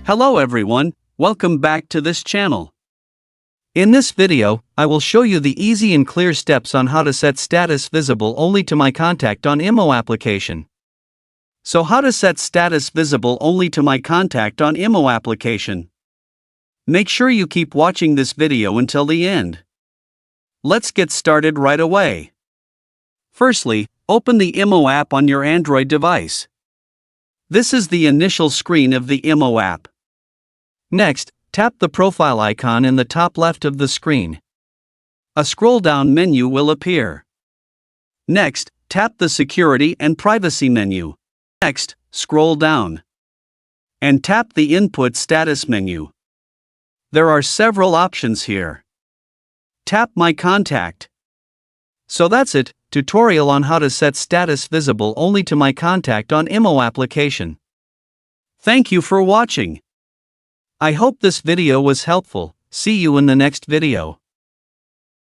Hello everyone, welcome back to this channel. In this video, I will show you the easy and clear steps on how to set status visible only to my contact on IMO application. So how to set status visible only to my contact on IMO application? Make sure you keep watching this video until the end. Let's get started right away. Firstly, open the IMO app on your Android device. This is the initial screen of the IMO app. Next, tap the profile icon in the top left of the screen. A scroll-down menu will appear. Next, tap the Security and Privacy menu. Next, scroll down and tap the Input Status menu. There are several options here. Tap My Contact. So that's it, tutorial on how to set status visible only to my contact on IMO application. Thank you for watching. I hope this video was helpful. See you in the next video.